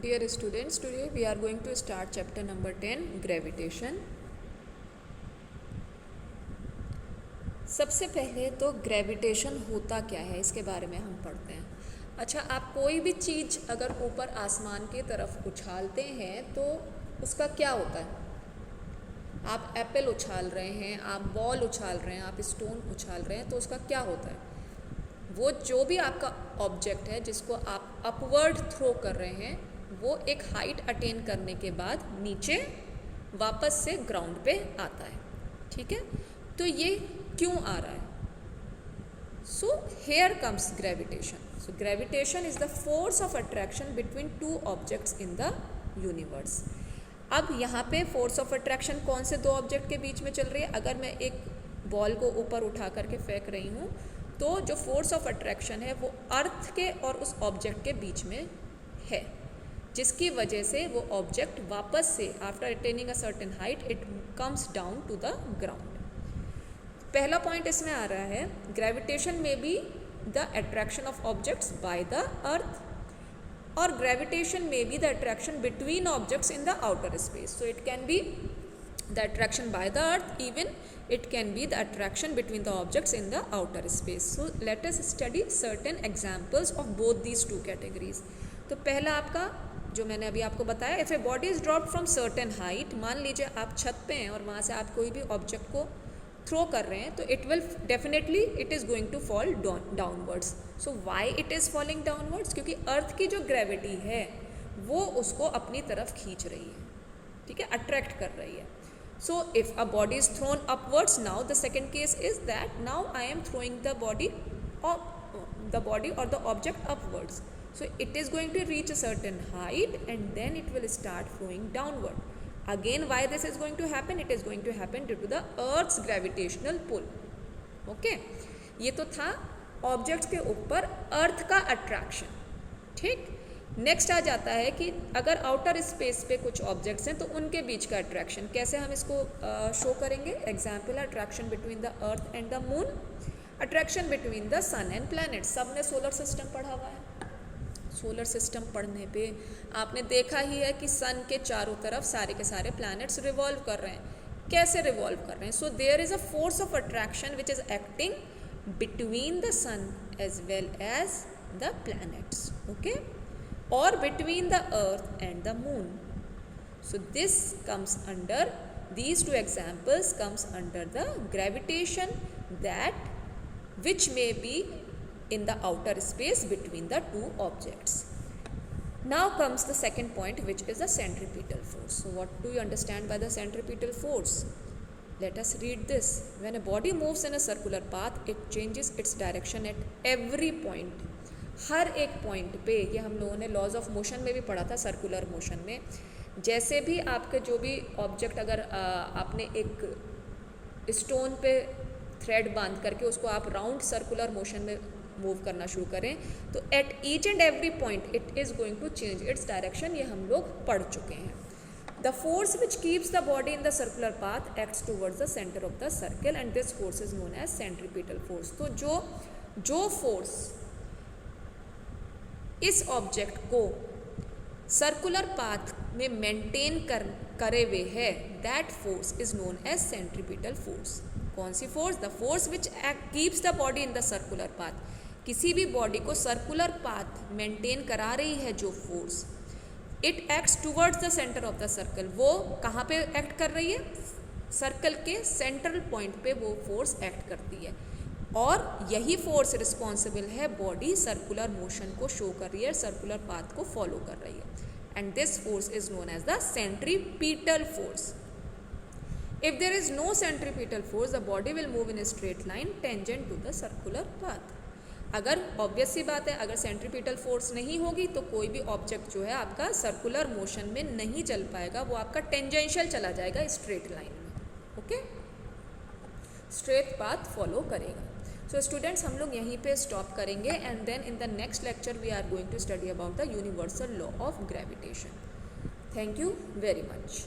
Dear students, today we are going to start chapter number 10, gravitation. सबसे पहले तो gravitation होता क्या है इसके बारे में हम पढ़ते हैं। अच्छा, आप कोई भी चीज़ अगर ऊपर आसमान की तरफ उछालते हैं तो उसका क्या होता है? आप एप्पल उछाल रहे हैं, आप बॉल उछाल रहे हैं, आप स्टोन उछाल रहे हैं, तो उसका क्या होता है? वो जो भी आपका ऑब्जेक्ट है जिसको आप अपवर्ड थ्रो कर रहे हैं, वो एक हाइट अटेन करने के बाद नीचे वापस से ग्राउंड पे आता है। ठीक है, तो ये क्यों आ रहा है? So here comes gravitation. So gravitation is the force of attraction between two objects in the universe. अब यहाँ पे फोर्स ऑफ अट्रैक्शन कौन से दो ऑब्जेक्ट के बीच में चल रही है? अगर मैं एक बॉल को ऊपर उठा करके फेंक रही हूँ तो जो फोर्स ऑफ अट्रैक्शन है वो अर्थ के और उस ऑब्जेक्ट के बीच में है, जिसकी वजह से वो ऑब्जेक्ट वापस से after attaining a certain height it comes down to the ground. पहला पॉइंट इसमें आ रहा है, ग्रेविटेशन में be the attraction of objects by the earth, और ग्रेविटेशन में be the attraction between objects in the outer space. So it can be the attraction by the earth, even it can be the attraction between the objects in the outer space. So let us study certain examples of both these two categories. तो पहला आपका जो मैंने अभी आपको बताया, if a body is dropped from certain height, मान लीजिए आप छत पे हैं और वहाँ से आप कोई भी ऑब्जेक्ट को थ्रो कर रहे हैं, तो it will definitely it is going to fall downwards. So why it is falling downwards? क्योंकि अर्थ की जो ग्रेविटी है वो उसको अपनी तरफ खींच रही है, ठीक है, अट्रैक्ट कर रही है. So if a body is thrown upwards, now the second case is that now I am throwing the body or the object upwards. So it is going to reach a certain height and then it will start flowing downward. Again, why this is going to happen? It is going to happen due to the Earth's gravitational pull. Okay, ये तो था object के ऊपर अर्थ का attraction. ठीक, next आ जाता है कि अगर आउटर स्पेस पे कुछ ऑब्जेक्ट्स हैं तो उनके बीच का अट्रैक्शन कैसे हम इसको शो करेंगे. Example, attraction between the earth and the moon, attraction between the sun and planet. सब ने सोलर सिस्टम पढ़ा हुआ है. सोलर सिस्टम पढ़ने पे आपने देखा ही है कि सन के चारों तरफ सारे के सारे प्लैनेट्स रिवॉल्व कर रहे हैं. कैसे रिवॉल्व कर रहे हैं? So there is a force of attraction which is acting between the sun as well as the planets. Okay, or between the earth and the moon. So this comes under, these two examples comes under the gravitation that which may be in the outer space between the two objects. Now comes the second point, which is the centripetal force. So what do you understand by the centripetal force? Let us read this. When a body moves in a circular path, it changes its direction at every point. हर एक point पे, ये हम लोगों ने laws of motion में भी पढ़ा था, सर्कुलर मोशन में. जैसे भी आपके जो भी ऑब्जेक्ट, अगर आपने एक स्टोन पे थ्रेड बांध करके उसको आप राउंड सर्कुलर मोशन में मूव करना शुरू करें तो at each and every point it is going to change its direction. ये हम लोग पढ़ चुके हैं. The force which keeps the body in the circular path acts towards the centre of the circle and this force is known as centripetal force. तो जो force इस object को सर्कुलर पाथ में मेंटेन करे हुए है, that force is known as centripetal force. कौन सी force? The force which keeps the body in the circular path. किसी भी बॉडी को सर्कुलर पाथ मेंटेन करा रही है जो force, it acts towards the centre of the circle. वो कहाँ पे एक्ट कर रही है? सर्कल के सेंट्रल पॉइंट पे वो फोर्स एक्ट करती है, और यही फोर्स रिस्पॉन्सिबल है बॉडी सर्कुलर मोशन को शो कर रही है, सर्कुलर पाथ को फॉलो कर रही है. And this force is known as the centripetal force. If there is no centripetal force, the body will move in a straight line tangent to the circular path. अगर obvious सी बात है, अगर centripetal force नहीं होगी तो कोई भी ऑब्जेक्ट जो है आपका सर्कुलर मोशन में नहीं चल पाएगा, वो आपका टेंजेंशियल चला जाएगा स्ट्रेट लाइन में. ओके, स्ट्रेट पाथ फॉलो करेगा. सो स्टूडेंट्स, हम लोग यहीं पे स्टॉप करेंगे and then in the next lecture we are going to study about the universal law of gravitation. Thank you very much.